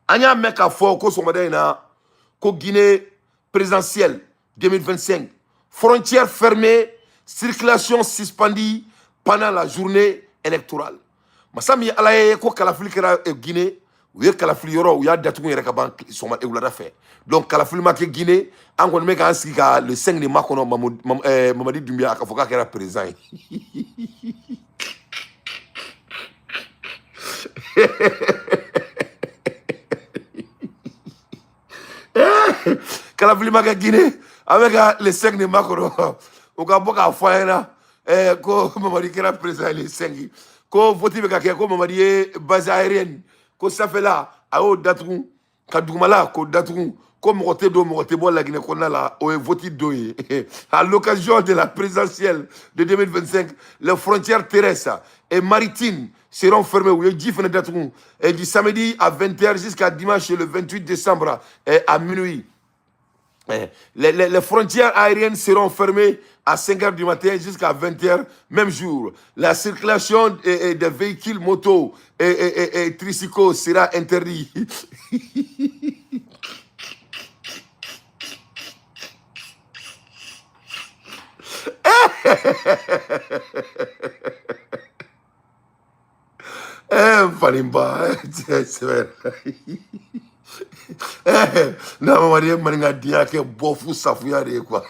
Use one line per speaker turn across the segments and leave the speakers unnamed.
Anya meka fort ko somadena ko Guinée présidentielle 2025. Frontières fermées, circulation suspendue pendant la journée électorale. Masami alaye ko kalafili kera Guinée, ou ye kalafili yoro ou ya datugu yere ka ban soma eulada fait. Donc kalafili ma ke Guinée, an kon meka ansi ka le 5 de Makono Mamadi Doumbia ka foka kera président. Kalafili ma ke Guinée avec le 5 de Makono. On ka boka faena ko Mamadi kera président le 5. Ko voti be ka ke ko Mamadi ye base aérienne. Ko ça fait là ayo datugu ka dugumala ko datugu ko mogote bo la Guinée konna la o voti doye. À l'occasion de la présidentielle de 2025, les frontières terrestres et maritimes seront fermées et du samedi à 20h jusqu'à dimanche le 28 décembre à minuit. Les frontières aériennes seront fermées à 5h du matin jusqu'à 20h, même jour. La circulation des véhicules motos et tricycles sera interdite. Falimba, c'est vrai. Non, Mamadi Maninga dia ke bofu safuya de quoi.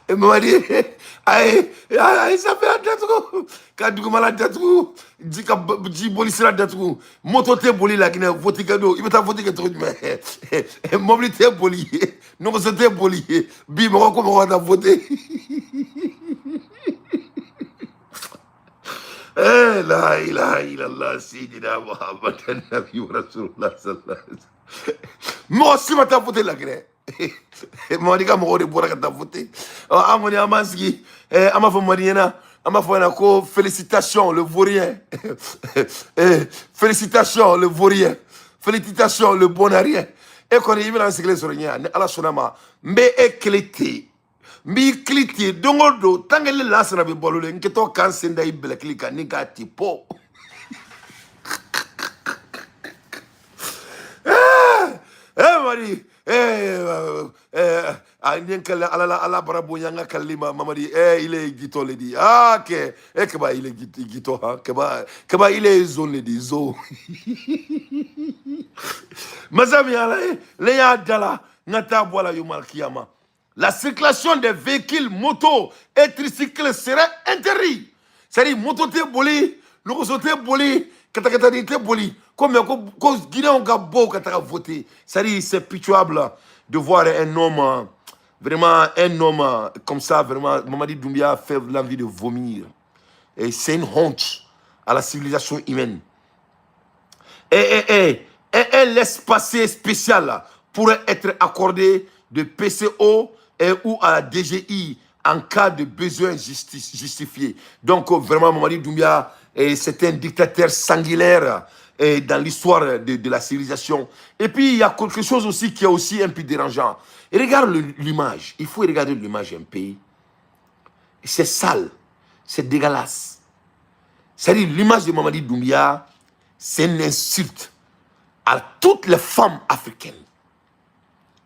Mamadi, ay, ça fait un datugu. Kadugu mala datugu. Ji boli sera datugu. Moto te boli la Guinée, voti kado. Il va voter que truc, mais mobilité boli. Non, c'était boli. Bi, moi, comment on va voter? La ilaha illallah sayyidina Muhammadan nabiyyu rasulullah sallallahu alaihi wasallam. Moi aussi ma ta voté la Guinée. Moi diga mo de bora ka ta voté. Amoni amanski ama fo mariena ama fo na ko félicitations le vaurien. Félicitations le vaurien. Félicitations le bonarien. E ko ni ibina sikle soronya ne ala sonama mbe eklete. Mi cliti dongodo tangele lasra be bolole nketo kan senda ibele klika niga tipo. Mari nyenkele ala barabo nyanga kalima mamadi il est gito le di ke keba il est gito ha keba il est zone le di zo. Mazami ala le ya dala ngata bola yumal kiyama. La circulation des véhicules, motos et tricycles serait interdite. C'est-à-dire, moto te boli, lokoso te boli, katakata te boli. Comme Guinée on a beau kataka voter. C'est-à-dire, c'est pitoyable de voir un homme, vraiment un homme comme ça, vraiment, Mamadi Doumbia fait l'envie de vomir. Et c'est une honte à la civilisation humaine. Et un laisse-passer spécial pourrait être accordé de PCO ou à la DGI en cas de besoin justifié. Donc vraiment Mamadi Doumbia c'est un dictateur sanguinaire dans l'histoire de la civilisation. Et puis il y a quelque chose aussi qui est aussi un peu dérangeant. Et regarde l'image, il faut regarder l'image un peu. C'est sale, c'est dégueulasse. C'est-à-dire l'image de Mamadi Doumbia, c'est une insulte à toutes les femmes africaines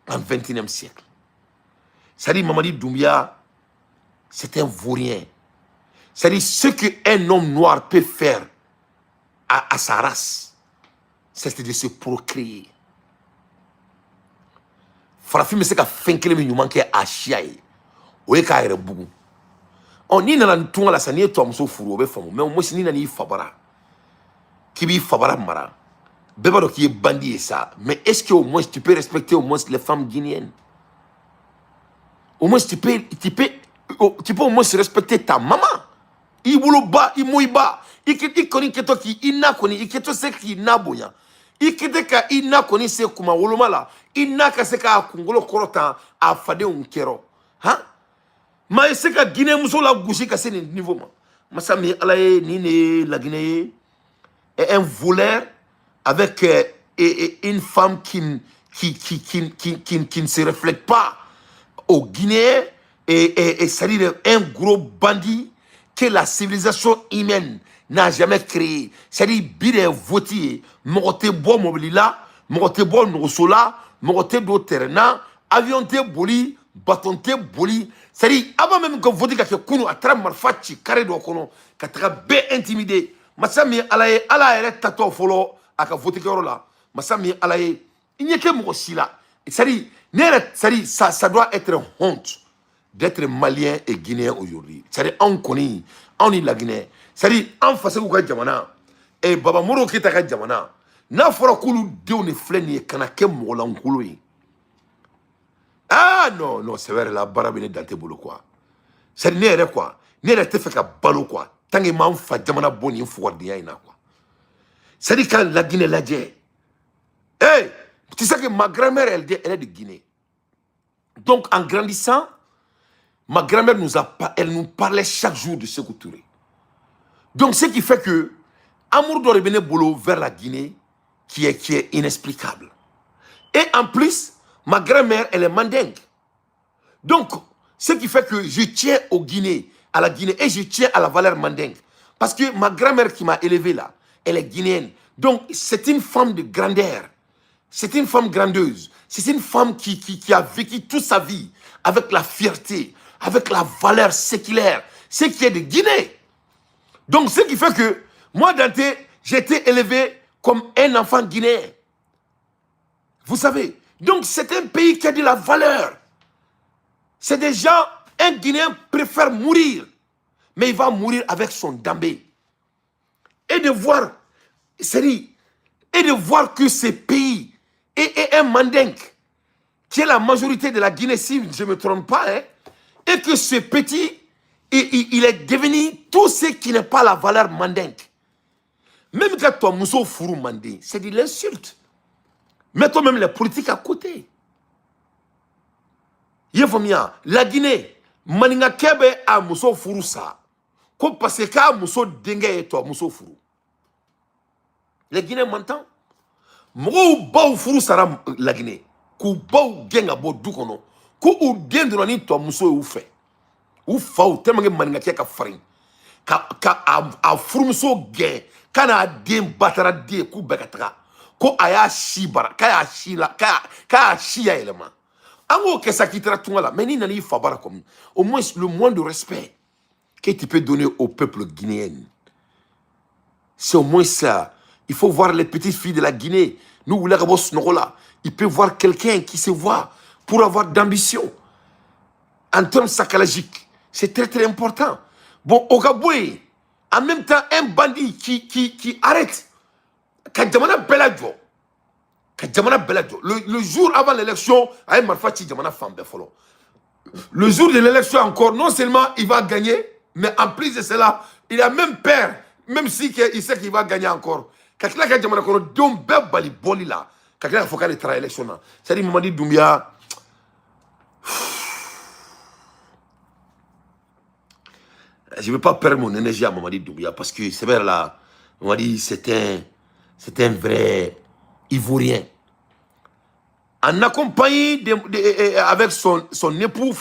en 21e siècle. C'est-à-dire Mamadi Doumbia, c'est un vaurien. C'est-à-dire ce qu'un homme noir peut faire à sa race, c'est de se procréer. Farafi me se ka fenkele mi nyuman ke ashiaye. Oye ka ere bugu. On ni na ntunga la sanie to amso furu obe famu. Mais mo sini na ni fabara. Kibi fabara mara. Beba do qui est bandit et ça. Mais est-ce qu'au moins tu peux respecter au moins les femmes guinéennes? Au moins tu peux au moins respecter ta maman. Ibuluba, imoiba. Ikoni keto ki ina koni, iketo se ki naboya. Ikete ka ina koni se kuma wolomala. Ina ka se ka kungolo korota a fade unkero. Ha? Ma se ka Guinée muso la gouchi ka se niveau ma. Masami alaye ni la Guinée est un voleur avec une femme qui ne se reflète pas aux Guinéens et c'est-à-dire un gros bandit que la civilisation humaine n'a jamais créé. C'est-à-dire, bide votier, mogote bo mobilila, mogote bo nosola, mogote do terrain, avion te boli, bâton te boli. C'est-à-dire, avant même que voter kake kunu atra marfachi carré do kono, katra be intimidé. Masami alaye ala ere tato folo aka voter koro la. Masami alaye il n'y a que mogosila. C'est-à-dire, ça doit être honte d'être malien et guinéen aujourd'hui. C'est-à-dire, on connaît, on est la Guinée. C'est-à-dire, en face de Djamana, et Baba Moro qui est Djamana, n'a pas koulou de ne flène kana ke molan kouloui. Ah non, non, c'est vrai, la barabine dans tes boulots quoi. C'est-à-dire, n'est quoi. N'est te fait qu'à balo quoi. Tant que m'en fa Djamana boni une fois d'y quoi. C'est-à-dire, quand la Guinée l'a dit, hey, tu sais que ma grand-mère, elle est de Guinée. Donc, en grandissant, ma grand-mère elle nous parlait chaque jour de Sékou Touré. Donc, ce qui fait que Amour doit revenir boulot vers la Guinée, qui est inexplicable. Et en plus, ma grand-mère, elle est mandingue. Donc, ce qui fait que je tiens à la Guinée, et je tiens à la valeur mandingue. Parce que ma grand-mère qui m'a élevé là, elle est guinéenne. Donc, c'est une femme de grandeur. C'est une femme grandeuse. C'est une femme qui a vécu toute sa vie avec la fierté, avec la valeur séculaire, ce qui est de Guinée. Donc, ce qui fait que moi, Dante, j'ai été élevé comme un enfant guinéen. Vous savez, donc c'est un pays qui a de la valeur. C'est des gens, un Guinéen préfère mourir, mais il va mourir avec son dambé. Et de voir, que ce pays est un mandingue, qui est la majorité de la Guinée, si je ne me trompe pas, hein, et que ce petit, il est devenu tout ce qui n'est pas la valeur mandingue. Même quand toi, Mousso Fourou Mandé, c'est de l'insulte. Mets toi-même les politiques à côté. Yefomia, la Guinée, Maninga Kebe a Mousso Fourou ça. Comme parce que Mousso Dengue et toi, Mousso Fourou. Les Guinéens m'entendent. Mou Bao Fourou Sara la Guinée. Kou Bao Genga Bo Dukono. Kou ou den de l'année toi, Mousso ou fait. Ou Fao, tellement que Maninga Keka Farin. Ka a Fourou Mousso Gen. Kana den batara de ku bekatra ko aya shi bara kaya shi la kaya shi ya élément ango que ça quittera tout là mais ni nani fa bara comme au moins le moins de respect que tu peux donner au peuple guinéen, c'est au moins ça. Il faut voir les petites filles de la Guinée, nous la boss là, il peut voir quelqu'un qui se voit pour avoir d'ambition en termes psychologiques, c'est très très important. Bon au Gaboué, en même temps, un bandit qui arrête. Kadjamana Beladjo. Le jour avant l'élection, le jour de l'élection encore, non seulement il va gagner, mais en plus de cela, il a même peur, même si il sait qu'il va gagner encore. Kakila Kadjamana Kono, Dom Bali Boli là. Kakila Foka de tra élection là. C'est-à-dire, Mamadi Doumbia. Je ne veux pas perdre mon énergie à Mamadi Doumbia parce que c'est vrai là, Mamadi c'est un vrai Ivoirien. En accompagné avec son époux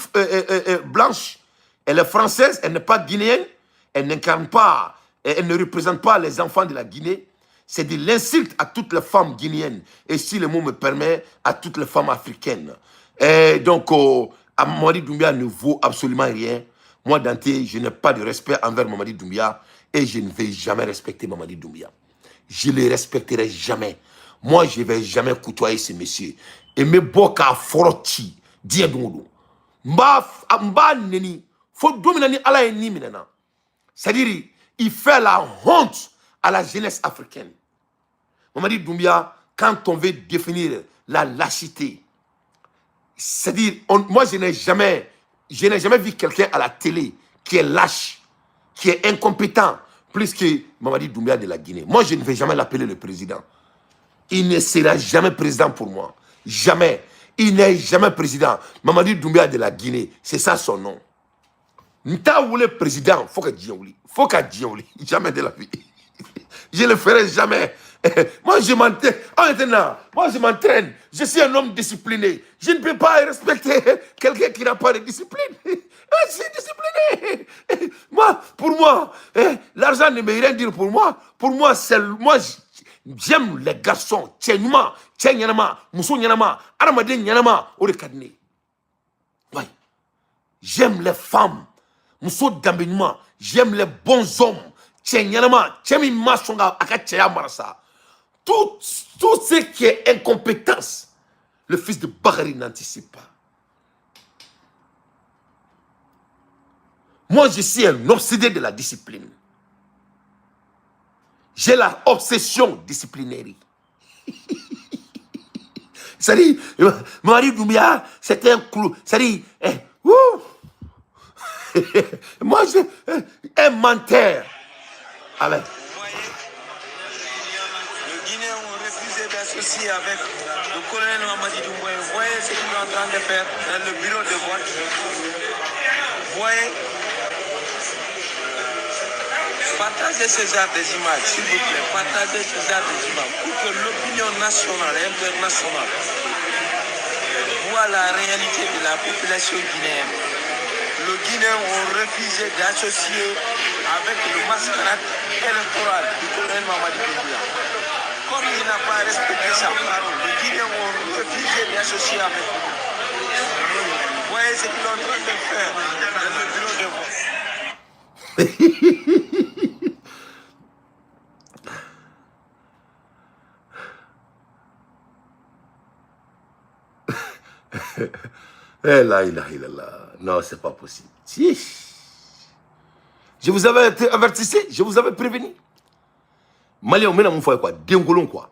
blanche, elle est française, elle n'est pas guinéenne, elle n'incarne pas, elle ne représente pas les enfants de la Guinée. C'est de l'insulte à toutes les femmes guinéennes et si le mot me permet, à toutes les femmes africaines. Et donc, Mamadi Doumbia ne vaut absolument rien. Moi, Dante, je n'ai pas de respect envers Mamadi Doumbia et je ne vais jamais respecter Mamadi Doumbia. Je ne le respecterai jamais. Moi, je ne vais jamais côtoyer ce monsieur. Et me boka forti, dia dondo. Mba neni, faut dominer ala ni minena. C'est-à-dire, il fait la honte à la jeunesse africaine. Mamadi Doumbia, quand on veut définir la lâcheté, c'est-à-dire, moi, je n'ai jamais vu quelqu'un à la télé qui est lâche, qui est incompétent, plus que Mamadi Doumbia de la Guinée. Moi, je ne vais jamais l'appeler le président. Il ne sera jamais président pour moi. Jamais. Il n'est jamais président. Mamadi Doumbia de la Guinée, c'est ça son nom. Nta voulait président, faut que Djiouli. Faut que Djiouli. Jamais de la vie. Je ne le ferai jamais. Moi, je m'entraîne. Moi, je m'entraîne. Je suis un homme discipliné. Je ne peux pas respecter quelqu'un qui n'a pas de discipline. Je suis discipliné. Moi, pour moi, l'argent ne veut rien dire pour moi. Pour moi, c'est moi. J'aime les garçons. Tchénuma, tchényanama, moussou nyanama, armadé nyanama, ou le cadené. Oui. J'aime les femmes. Moussou d'ambignement. J'aime les bons hommes. Tchényanama, tchémima songa, akatchéya marasa. Tout ce qui est incompétence, le fils de Bakary n'anticipe pas. Moi, je suis un obsédé de la discipline. J'ai la obsession disciplinaire. C'est-à-dire, Mamadi Doumbia, c'était un clou. C'est-à-dire, moi, un menteur. Allez.
Les Guinéens ont refusé d'associer avec le colonel Mamadi Doumbouya. Vous voyez ce qu'ils sont en train de faire dans le bureau de vote. Vous voyez, partagez ce genre d'images, s'il vous plaît. Partagez ce genre d'images pour que l'opinion nationale et internationale voit la réalité de la population guinéenne. Les Guinéens ont refusé d'associer avec le mascarade électoral du colonel Mamadi Doumbouya. Comme il n'a pas respecté sa parole, les Guinéens ont refusé d'associer avec lui. Vous voyez ce qu'ils sont en train de faire dans le bureau de vote.
Eh là, non, c'est pas possible. Si. Je vous avais avertissé, je vous avais prévenu. Malien, on met dans mon foyer quoi? Dengolon quoi?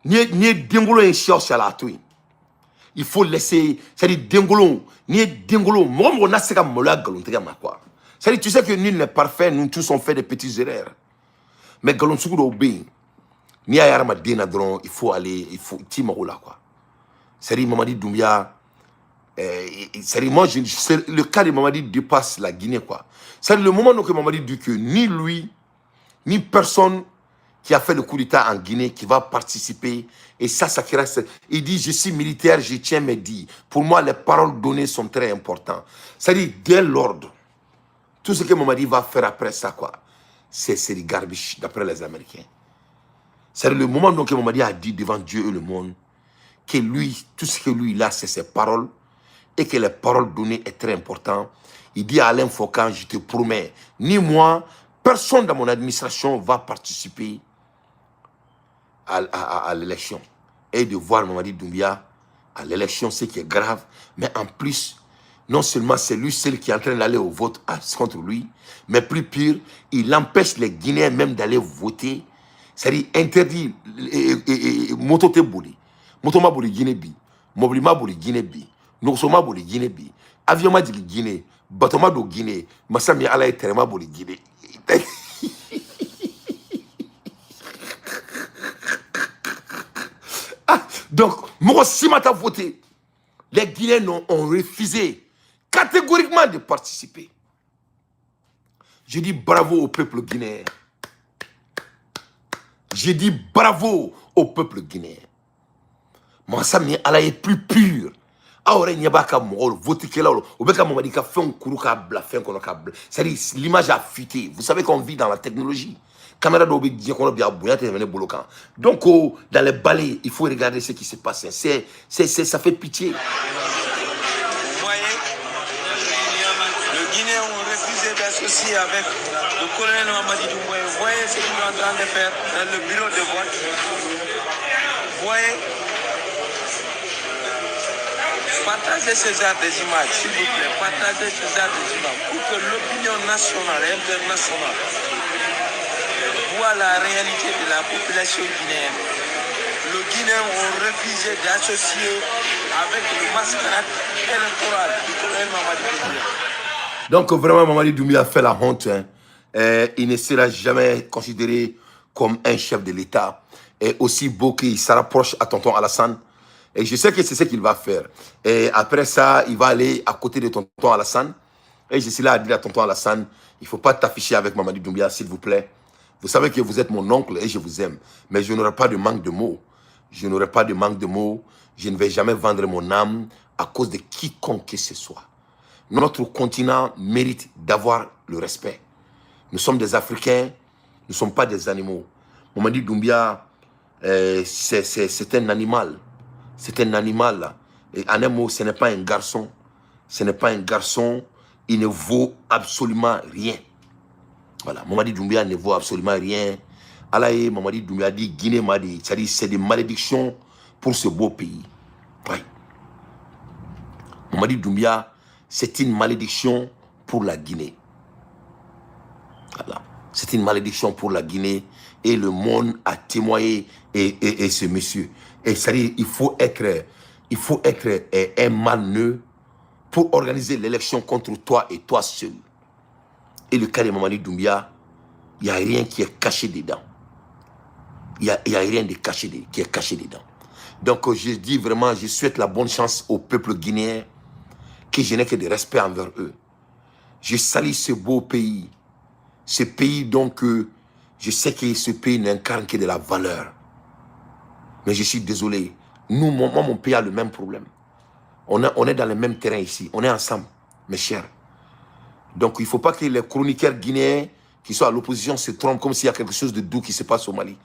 Ni dengolon et cherche à la touille. Il faut laisser, c'est-à-dire dengolon, ni dengolon, moi on a ce qu'on m'a galon, quoi. C'est-à-dire tu sais que nul n'est parfait, nous tous on fait des petites erreurs. Mais galon soukou do obéi. Ni a yarama dena dron, il faut aller, il faut timaro là quoi. C'est-à-dire Mamadi Doumbia. C'est-à-dire moi, le cas de Mamadi dépasse la Guinée quoi. C'est-à-dire le moment où Mamadi dit que ni lui, ni personne qui a fait le coup d'État en Guinée qui va participer. Et ça reste. Il dit, je suis militaire, je tiens mes dits. Pour moi, les paroles données sont très importantes. C'est-à-dire, dès l'ordre, tout ce que Mamadi va faire après ça, quoi, c'est du garbage, d'après les Américains. C'est-à-dire le moment où Mamadi a dit devant Dieu et le monde que lui, tout ce que lui, il a, c'est ses paroles, et que les paroles données est très important. Il dit à Alain Fokan, je te promets, ni moi, personne dans mon administration va participer à l'élection. Et de voir Mamadi Doumbia à l'élection, c'est qui est grave. Mais en plus, non seulement c'est lui seul qui est en train d'aller au vote contre lui, mais plus pire, il empêche les Guinéens même d'aller voter. C'est-à-dire interdit motote bouli, motoma bouli Guinée bi, mobilima bouli Guinée bi, noxoma bouli Guinée bi, avion ma bouli Guinée, batoma do Guinée, masami ala et terema bouli Guinée. Donc, moi, si je voté, les Guinéens ont refusé catégoriquement de participer. Je dis bravo au peuple guinéen. Je dis bravo au peuple guinéen. Moi, ça est plus pur. C'est-à-dire, l'image a fuité. Vous savez qu'on vit dans la technologie. Donc, dans les balais, il faut regarder ce qui se passe. Ça fait pitié.
Vous voyez, les Guinéens ont refusé d'associer avec le colonel Mamadi Doumbouya. Vous voyez ce qu'ils sont en train de faire dans le bureau de vote. Vous voyez, partagez ce genre d'images, s'il vous plaît. Partagez ce genre d'images pour que l'opinion nationale et internationale voit la réalité de la population guinéenne. Les Guinéens ont refusé d'associer avec le mascarade électoral du colonel Mamadi Doumbouya.
Donc vraiment, Mamadi Doumbouya fait la honte. Hein. Il ne sera jamais considéré comme un chef de l'État. Et aussi beau qu'il se rapproche à tonton Alassane. Et je sais que c'est ce qu'il va faire. Et après ça, il va aller à côté de tonton Alassane. Et je suis là à dire à tonton Alassane, il ne faut pas t'afficher avec Mamadi Doumbouya, s'il vous plaît. Vous savez que vous êtes mon oncle et je vous aime. Mais je n'aurai pas de manque de mots. Je n'aurai pas de manque de mots. Je ne vais jamais vendre mon âme à cause de quiconque que ce soit. Notre continent mérite d'avoir le respect. Nous sommes des Africains, nous ne sommes pas des animaux. Mamadi Doumbia, c'est un animal. C'est un animal. Et en un mot, ce n'est pas un garçon. Ce n'est pas un garçon. Il ne vaut absolument rien. Voilà, Mamadi Doumbia ne vaut absolument rien. Alaye, Mamadi Doumbia dit Guinée Madi. C'est-à-dire c'est des malédictions pour ce beau pays. Oui. Mamadi Doumbia, c'est une malédiction pour la Guinée. Voilà. C'est une malédiction pour la Guinée. Et le monde a témoigné et ce monsieur. Et c'est-à-dire il faut être un malneux pour organiser l'élection contre toi et toi seul. Et le cas de Mamadi Doumbia, il n'y a rien qui est caché dedans. Il n'y a rien de caché, qui est caché dedans. Donc je dis vraiment, je souhaite la bonne chance au peuple guinéen, que je n'ai que de respect envers eux. Je salue ce beau pays. Ce pays donc, je sais que ce pays n'incarne que de la valeur. Mais je suis désolé. Nous, mon pays a le même problème. On est dans le même terrain ici. On est ensemble, mes chers. Donc, il ne faut pas que les chroniqueurs guinéens qui sont à l'opposition se trompent comme s'il y a quelque chose de doux qui se passe au Mali.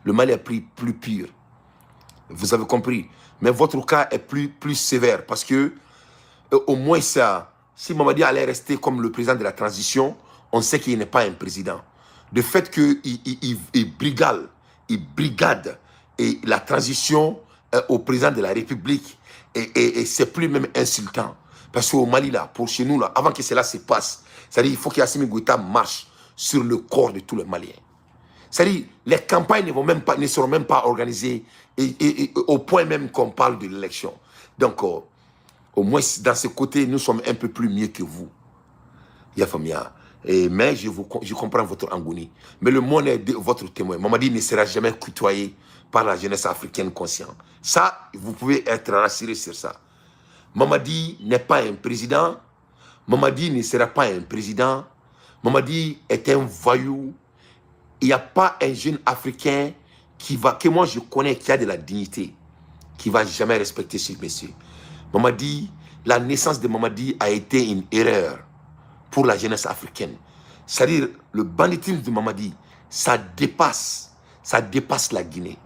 Le Mali est plus pur. Vous avez compris. Mais votre cas est plus sévère parce que, au moins ça, si Mamadi allait rester comme le président de la transition, on sait qu'il n'est pas un président. Le fait qu'il brigade et la transition au président de la République, et c'est plus même insultant. Parce qu'au Mali, là, pour chez nous, là, avant que cela se passe, c'est-à-dire il faut qu'Assimi Goïta marche sur le corps de tous les Maliens. C'est-à-dire les campagnes ne seront même pas organisées et au point même qu'on parle de l'élection. Donc, au moins, dans ce côté, nous sommes un peu plus mieux que vous. Yafamia. Mais je comprends votre agonie. Mais le monde est votre témoin. Mamadi ne sera jamais côtoyé par la jeunesse africaine consciente. Ça, vous pouvez être rassuré sur ça. Mamadi n'est pas un président. Mamadi ne sera pas un président. Mamadi est un voyou. Il n'y a pas un jeune Africain que moi je connais qui a de la dignité, qui ne va jamais respecter ce monsieur. Mamadi, la naissance de Mamadi a été une erreur pour la jeunesse africaine. C'est-à-dire, le banditisme de Mamadi, ça dépasse la Guinée.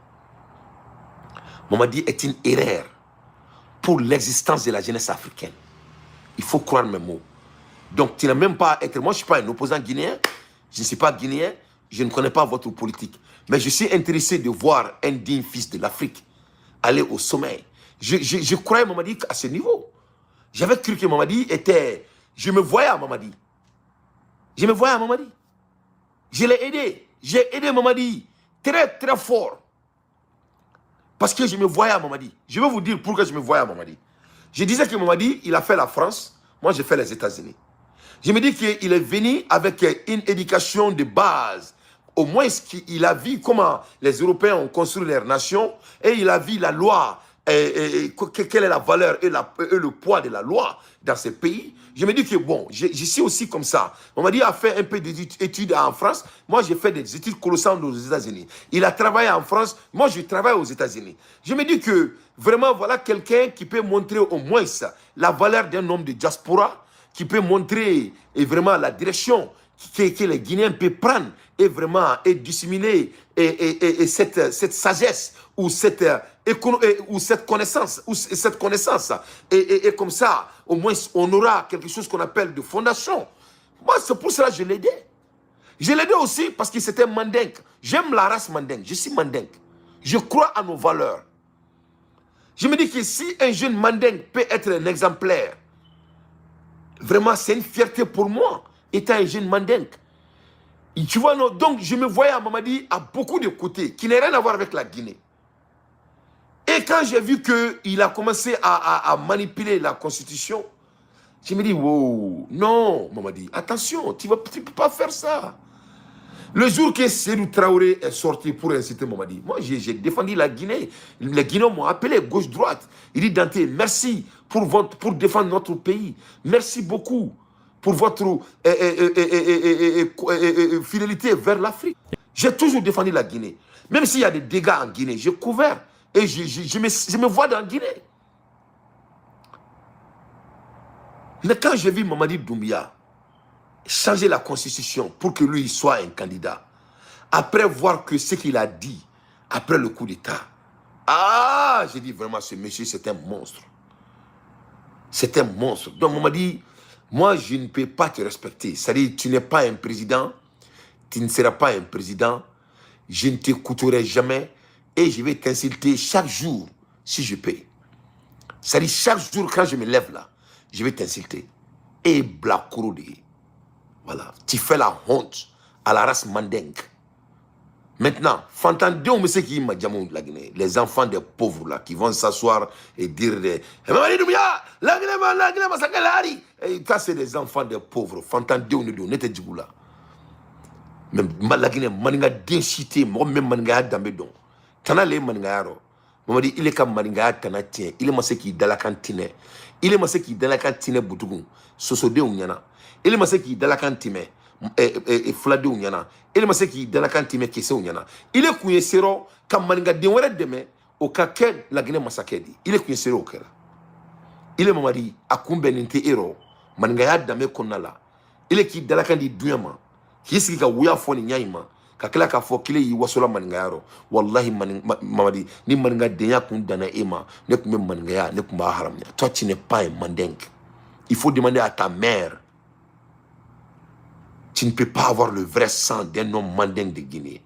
Mamadi est une erreur pour l'existence de la jeunesse africaine. Il faut croire mes mots. Donc, tu n'as même pas à être... Moi, je ne suis pas un opposant guinéen. Je ne suis pas guinéen. Je ne connais pas votre politique. Mais je suis intéressé de voir un digne fils de l'Afrique aller au sommet. Je croyais Mamadi à ce niveau. J'avais cru que Mamadi était... Je me voyais à Mamadi. Je me voyais à Mamadi. Je l'ai aidé. J'ai aidé Mamadi très, très fort. Parce que je me voyais à Mamadi. Je vais vous dire pourquoi je me voyais à Mamadi. Je disais que Mamadi, il a fait la France. Moi, j'ai fait les États-Unis. Je me dis qu'il est venu avec une éducation de base. Au moins, il a vu comment les Européens ont construit leur nation et il a vu la loi, quelle est la valeur et le poids de la loi dans ce pays. Je me dis que bon, je suis aussi comme ça. On m'a dit a fait un peu d'études en France. Moi, j'ai fait des études colossales aux États-Unis. Il a travaillé en France. Moi, je travaille aux États-Unis. Je me dis que vraiment, voilà quelqu'un qui peut montrer au moins ça, la valeur d'un homme de diaspora, qui peut montrer vraiment la direction que les Guinéens peuvent prendre et vraiment disséminer cette sagesse ou cette connaissance et comme ça au moins on aura quelque chose qu'on appelle de fondation. Moi c'est pour cela que je l'ai aidé. Je l'ai aidé aussi parce que c'était mandingue. J'aime la race mandingue, je suis mandingue. Je crois à nos valeurs. Je me dis que si un jeune mandingue peut être un exemplaire, vraiment c'est une fierté pour moi étant un jeune mandingue. Et tu vois, non, donc je me voyais à Mamadi à beaucoup de côtés, qui n'a rien à voir avec la Guinée. Et quand j'ai vu qu'il a commencé à manipuler la constitution, je me dis, wow, non, Mamadi, attention, tu ne peux pas faire ça. Le jour que Sédou Traoré est sorti pour inciter Mamadi, moi j'ai défendu la Guinée. Les Guinéens m'ont appelé gauche-droite. Il dit, Dante, merci pour défendre notre pays. Merci beaucoup pour votre fidélité vers l'Afrique. J'ai toujours défendu la Guinée. Même s'il y a des dégâts en Guinée, j'ai couvert. Et je me vois dans la Guinée. Mais quand j'ai vu Mamadi Doumbouya changer la constitution pour que lui soit un candidat, après voir que ce qu'il a dit, après le coup d'État, j'ai dit vraiment, ce monsieur, c'est un monstre. C'est un monstre. Donc, Mamadi, moi, je ne peux pas te respecter. C'est-à-dire, tu n'es pas un président, tu ne seras pas un président, je ne t'écouterai jamais et je vais t'insulter chaque jour si je peux. C'est-à-dire, chaque jour, quand je me lève là, je vais t'insulter. Et Blakourodi, voilà, tu fais la honte à la race mandingue. Maintenant, Fantandéon, mais c'est qui m'a dit la Guinée, les enfants des pauvres là, qui vont s'asseoir et dire la Guinée, et ça, c'est des enfants des pauvres. Fantandéon, on était du là. Même la Guinée, maninga densité, moi même maninga dambedon. Tana le maninga yaro. Maman dit, il est comme maninga tana tien. Il est massé qui dans la cantine. Il est massé qui dans la cantine boutougou. Sosode unyana. Il est massé qui dans la cantine. Flade unyana. Il est massé qui dans la cantine kese unyana. Il est kouye sero comme maninga denwere deme au kaken la Guinée massakedi. Il est kouye sero au kera. Il est maman dit, akumbe ninte ero. Maninga ya dame konala. Il est qui dans la cantine duyama. Kisi ka wuya fo ni nyaima ka kila ka fo kile yi wasola maninga yaro wallahi mamadi ni maninga denya kun dana ema ne kun maninga ya ne kun ba haram ya toi tu n'es pas un mandingue. Il faut demander à ta mère. Tu ne peux pas avoir le vrai sang d'un homme mandingue de Guinée.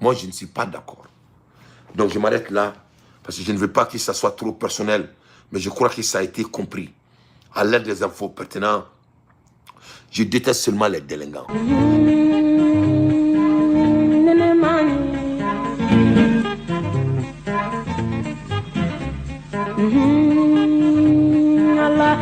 Moi je ne suis pas d'accord. Donc je m'arrête là parce que je ne veux pas que ça soit trop personnel, mais je crois que ça a été compris à l'aide des infos pertinentes. Je déteste seulement les délinquants. Allah,